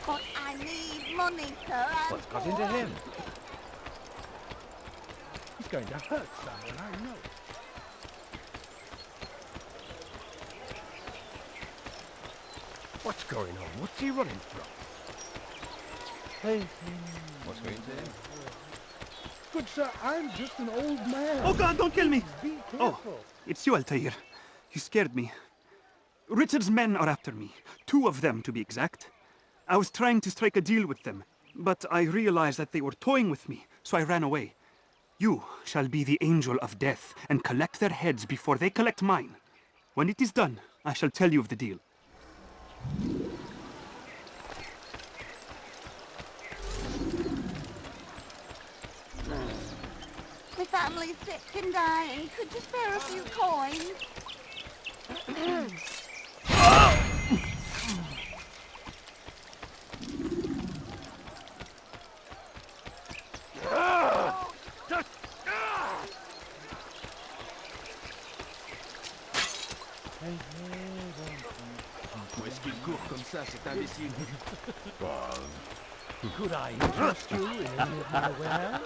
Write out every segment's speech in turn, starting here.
But I need money, sir. What's got into him? He's going to hurt someone, I know. What's going on? What's he running from? Hey. What's going to him? Good sir, I'm just an old man. Oh God, don't kill me! Be Oh, careful. it's you, Altaïr. You scared me. Richard's men are after me. 2 of them, to be exact. I was trying to strike a deal with them, but I realized that they were toying with me, so I ran away. You shall be the angel of death and collect their heads before they collect mine. When it is done, I shall tell you of the deal. My family's sick and dying. Could you spare a few coins? Est-ce qu'il court comme ça, cet imbécile? Could I interest you in any of my wares?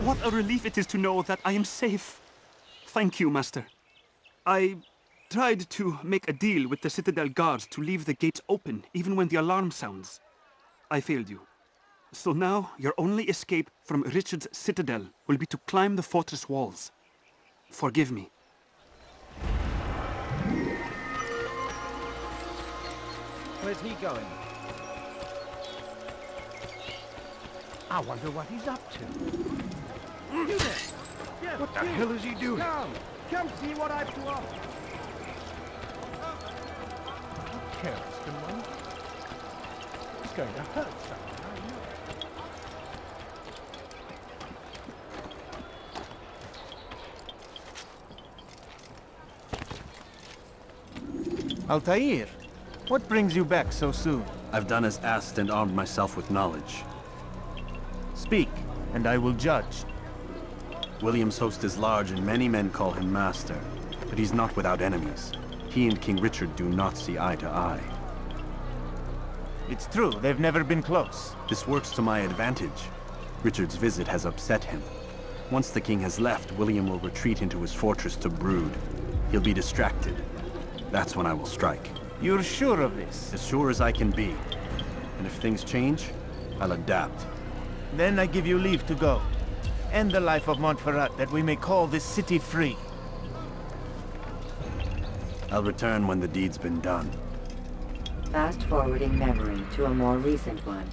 What a relief it is to know that I am safe. Thank you, Master. I tried to make a deal with the Citadel guards to leave the gates open even when the alarm sounds. I failed you. So now your only escape from Richard's Citadel will be to climb the fortress walls. Forgive me. Where's he going? I wonder what he's up to. You there? Yes, What the hell is he doing? Come see what I've to offer. Careless one. He's going to hurt someone, I know. Altaïr, what brings you back so soon? I've done as asked and armed myself with knowledge. Speak, and I will judge. William's host is large and many men call him master, but he's not without enemies. He and King Richard do not see eye to eye. It's true, they've never been close. This works to my advantage. Richard's visit has upset him. Once the king has left, William will retreat into his fortress to brood. He'll be distracted. That's when I will strike. You're sure of this? As sure as I can be. And if things change, I'll adapt. Then I give you leave to go. End the life of Montferrat, that we may call this city free. I'll return when the deed's been done. Fast-forwarding memory to a more recent one.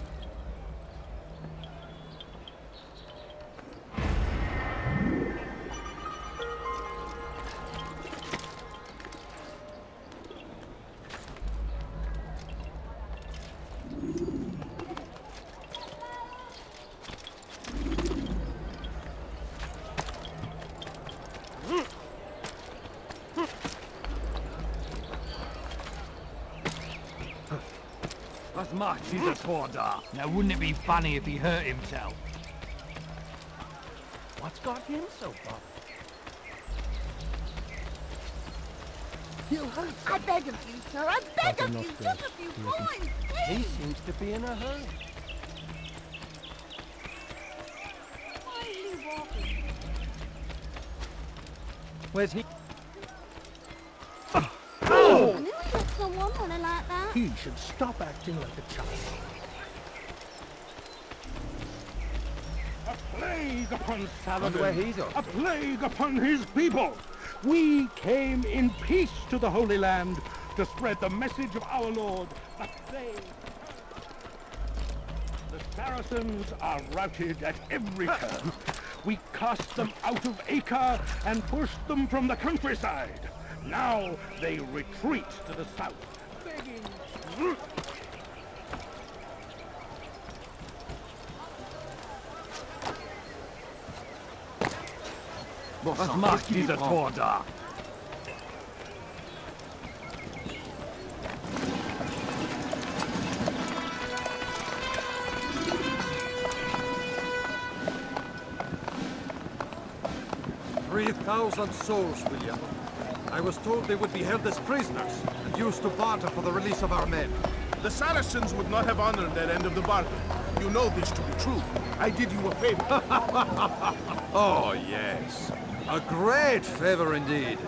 As much as a quarter. Now, wouldn't it be funny if he hurt himself? What's got him so bothered? I beg of you, sir. I beg of you. Just a few coins, He please. seems to be in a hurry. Why are you walking? Where's he? I knew he looked someone when I like that. He should stop acting like a child. A plague upon Wonder where Saladin! he's off A to. plague upon his people! We came in peace to the Holy Land to spread the message of our Lord, but they... The Saracens are routed at every turn. We cast them out of Acre and pushed them from the countryside. Now they retreat to the south, begging... Was macht dieser Tor da? $3,000 souls, William. I was told they would be held as prisoners and used to barter for the release of our men. The Saracens would not have honored their end of the bargain. You know this to be true. I did you a favor. Oh, yes. A great favor indeed.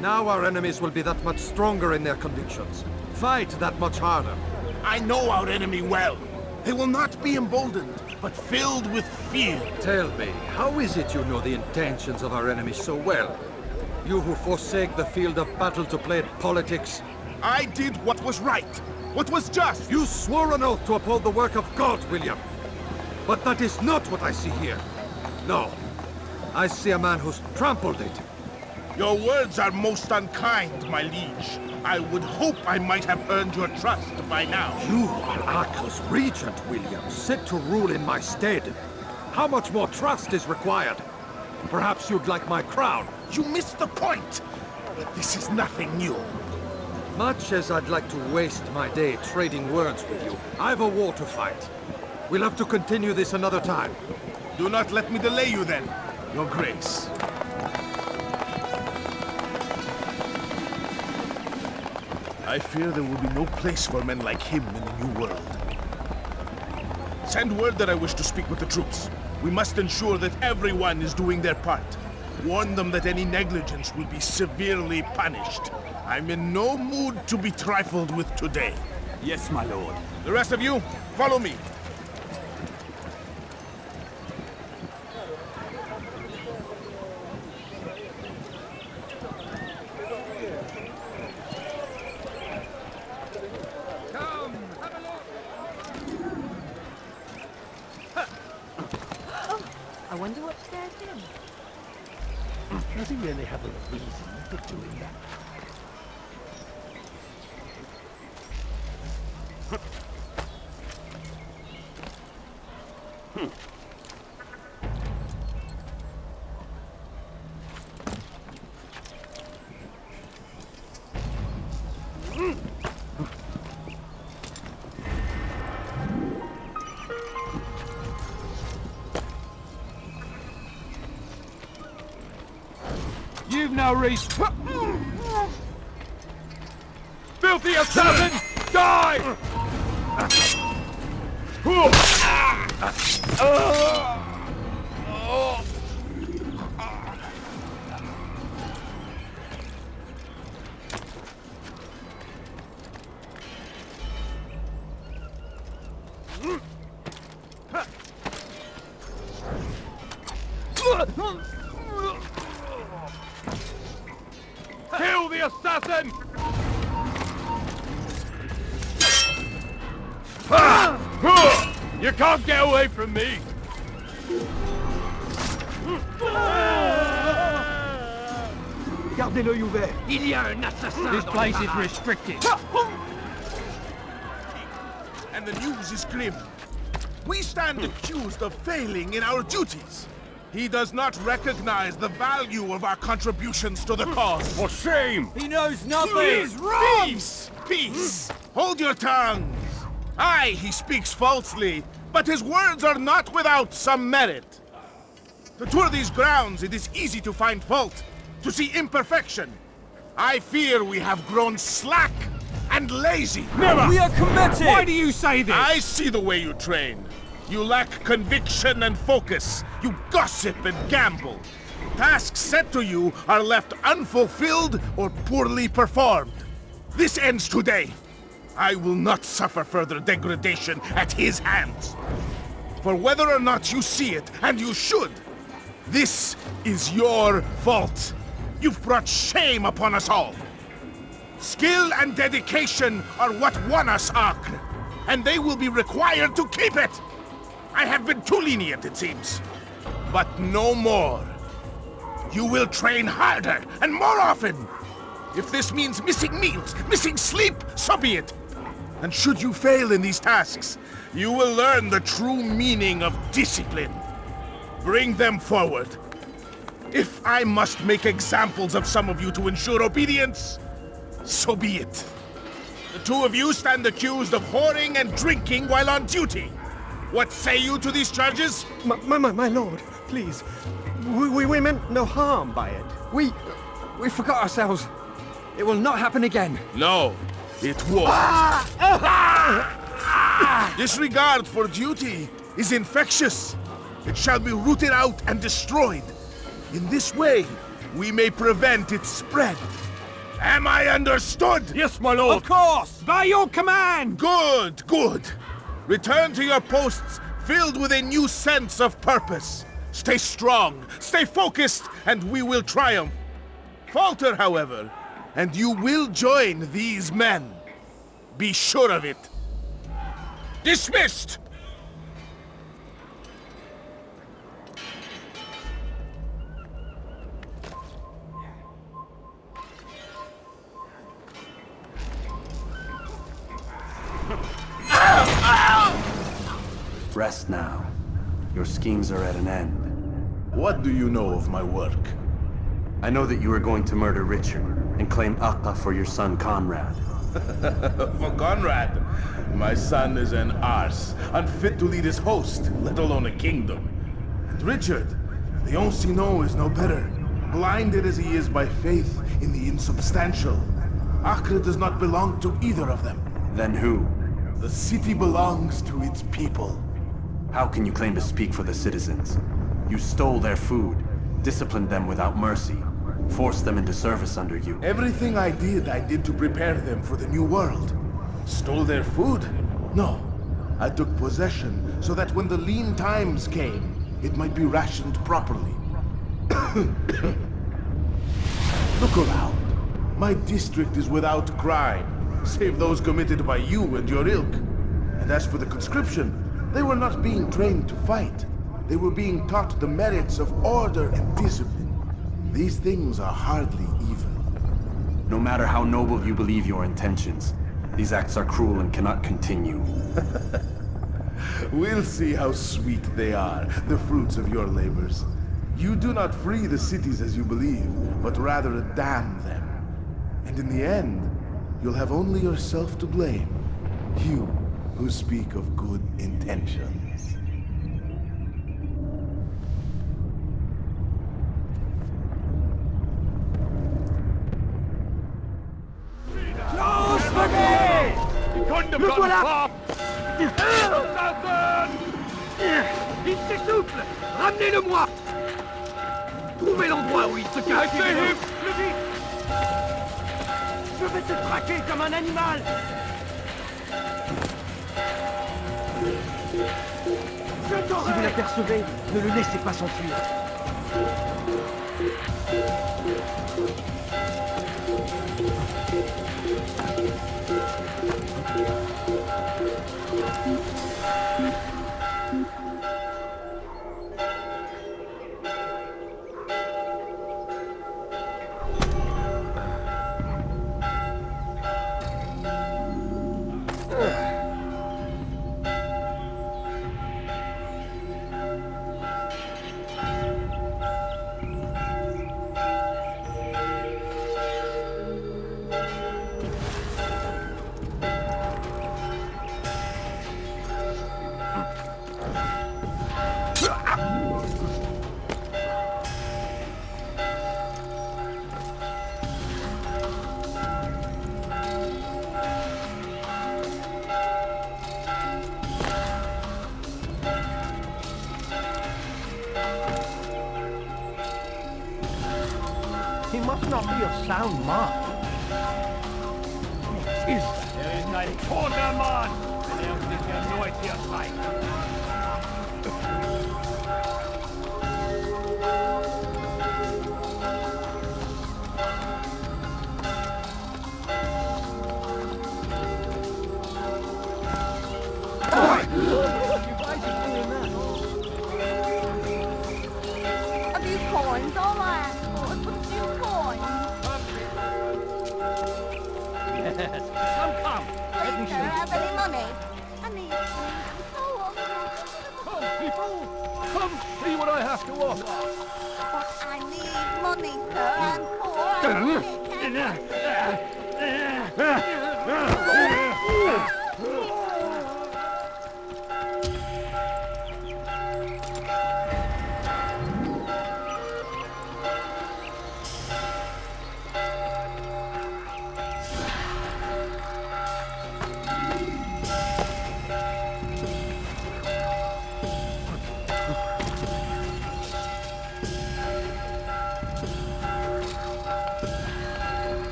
Now our enemies will be that much stronger in their convictions. Fight that much harder. I know our enemy well. They will not be emboldened, but filled with fear. Tell me, how is it you know the intentions of our enemies so well? You who forsake the field of battle to play at politics? I did what was right, what was just. You swore an oath to uphold the work of God, William. But that is not what I see here. No. I see a man who's trampled it. Your words are most unkind, my liege. I would hope I might have earned your trust by now. You are Acre's regent, William, set to rule in my stead. How much more trust is required? Perhaps you'd like my crown. You missed the point. This is nothing new. Much as I'd like to waste my day trading words with you, I've a war to fight. We'll have to continue this another time. Do not let me delay you then, Your Grace. I fear there will be no place for men like him in the New World. Send word that I wish to speak with the troops. We must ensure that everyone is doing their part. Warn them that any negligence will be severely punished. I'm in no mood to be trifled with today. Yes, my lord. The rest of you, follow me. I wonder what scared him. Does he really have a reason for doing that? You've no reason. Filthy assassin! Die! Kill the assassin! You can't get away from me! Gardez l'œil ouvert. Il y a un assassin. This place is restricted. And the news is grim. We stand accused of failing in our duties. He does not recognize the value of our contributions to the cause. For shame! He knows nothing. He's wrong! Peace! Peace! Hold your tongues! Aye, he speaks falsely, but his words are not without some merit. To tour these grounds, it is easy to find fault, to see imperfection. I fear we have grown slack and lazy. Never! We are committed. Why do you say this? I see the way you train. You lack conviction and focus. You gossip and gamble. Tasks set to you are left unfulfilled or poorly performed. This ends today. I will not suffer further degradation at his hands. For whether or not you see it, and you should, this is your fault. You've brought shame upon us all. Skill and dedication are what won us Acre, and they will be required to keep it. I have been too lenient, it seems. but no more. You will train harder and more often. If this means missing meals, missing sleep, so be it. And should you fail in these tasks, you will learn the true meaning of discipline. Bring them forward. If I must make examples of some of you to ensure obedience, so be it. The two of you stand accused of whoring and drinking while on duty. What say you to these charges? My lord, please. We meant no harm by it. We forgot ourselves. It will not happen again. No, it won't. Disregard for duty is infectious. It shall be rooted out and destroyed. In this way, we may prevent its spread. Am I understood? Yes, my lord. Of course! By your command! Good, good. Return to your posts filled with a new sense of purpose. Stay strong, stay focused, and we will triumph. Falter, however, and you will join these men. Be sure of it. Dismissed! Rest now. Your schemes are at an end. What do you know of my work? I know that you are going to murder Richard and claim Acre for your son Conrad. For Conrad, my son is an arse, unfit to lead his host, let alone a kingdom. And Richard, the Ancien is no better, blinded as he is by faith in the insubstantial. Acre does not belong to either of them. Then who? The city belongs to its people. How can you claim to speak for the citizens? You stole their food, disciplined them without mercy, forced them into service under you. Everything I did to prepare them for the new world. Stole their food? No. I took possession so that when the lean times came, it might be rationed properly. Look around. My district is without crime, save those committed by you and your ilk. And as for the conscription, they were not being trained to fight. They were being taught the merits of order and discipline. These things are hardly evil. No matter how noble you believe your intentions, these acts are cruel and cannot continue. We'll see how sweet they are, the fruits of your labors. You do not free the cities as you believe, but rather damn them. And in the end, you'll have only yourself to blame. You who speak of good intentions. Le voilà! Il s'essouffle! Ramenez-le-moi! Trouvez l'endroit où il se cache! Le vite! Je vais te traquer comme un animal! Si vous l'apercevez, ne le laissez pas s'enfuir. He must not be of sound mind. Is There is ein toter Mann, wenn sich erneut hier zeigt. land for us with a few coins? Yes. Come. Please, sir, have any money? I need Come, people! Come see what I have to offer! But I need money, sir. I'm poor.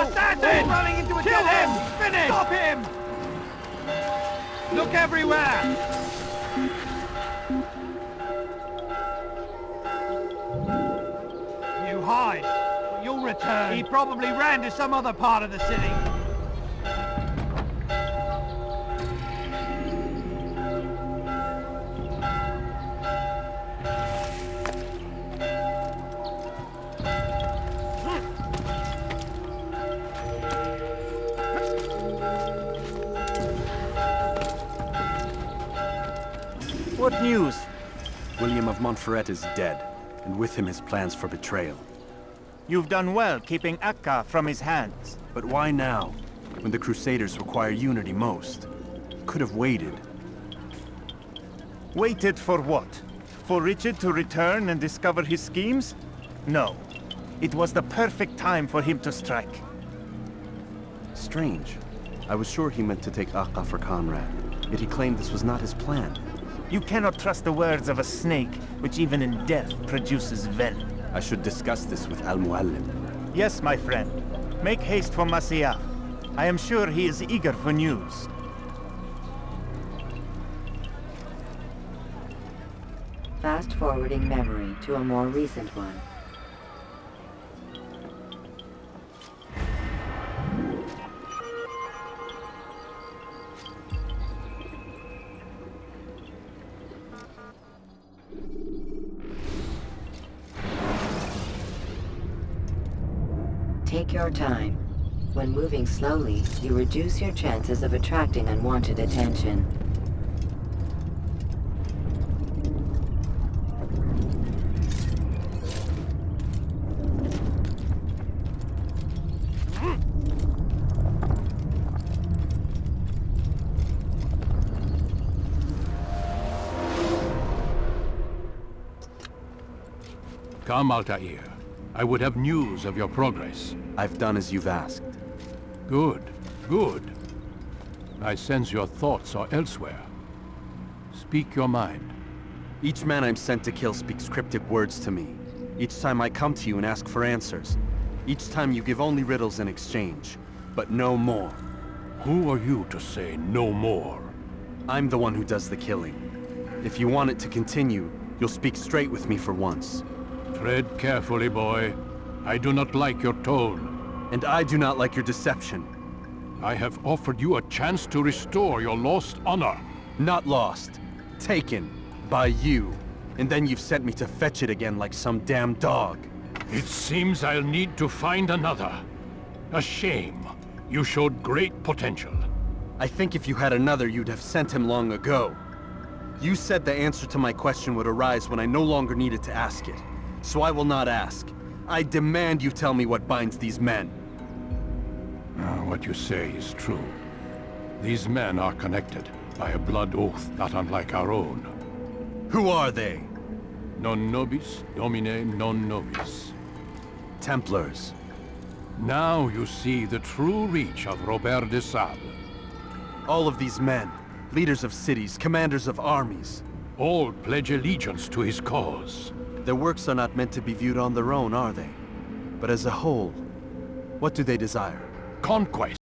Assassin! Running into a Kill him! Finish! Stop him! Look everywhere! You hide, but you'll return. He probably ran to some other part of the city. What news? William of Montferrat is dead, and with him his plans for betrayal. You've done well keeping Acre from his hands. But why now, when the Crusaders require unity most? Could have waited. Waited for what? For Richard to return and discover his schemes? No. It was the perfect time for him to strike. Strange. I was sure he meant to take Acre for Conrad, yet he claimed this was not his plan. You cannot trust the words of a snake, which even in death produces venom. I should discuss this with Mualim. Yes, my friend. Make haste for Masyaf. I am sure he is eager for news. Fast-forwarding memory to a more recent one. Take your time. When moving slowly, you reduce your chances of attracting unwanted attention. Come, Altaïr. I would have news of your progress. I've done as you've asked. Good, good. I sense your thoughts are elsewhere. Speak your mind. Each man I'm sent to kill speaks cryptic words to me. Each time I come to you and ask for answers. Each time you give only riddles in exchange, but no more. Who are you to say no more? I'm the one who does the killing. If you want it to continue, you'll speak straight with me for once. Tread carefully, boy. I do not like your tone. And I do not like your deception. I have offered you a chance to restore your lost honor. Not lost. Taken. By you. And then you've sent me to fetch it again like some damn dog. It seems I'll need to find another. A shame. You showed great potential. I think if you had another, you'd have sent him long ago. You said the answer to my question would arise when I no longer needed to ask it. So I will not ask. I demand you tell me what binds these men. What you say is true. These men are connected by a blood oath not unlike our own. Who are they? Non nobis, domine non nobis. Templars. Now you see the true reach of Robert de Sable. All of these men, leaders of cities, commanders of armies. All pledge allegiance to his cause. Their works are not meant to be viewed on their own, are they? But as a whole, what do they desire? Conquest.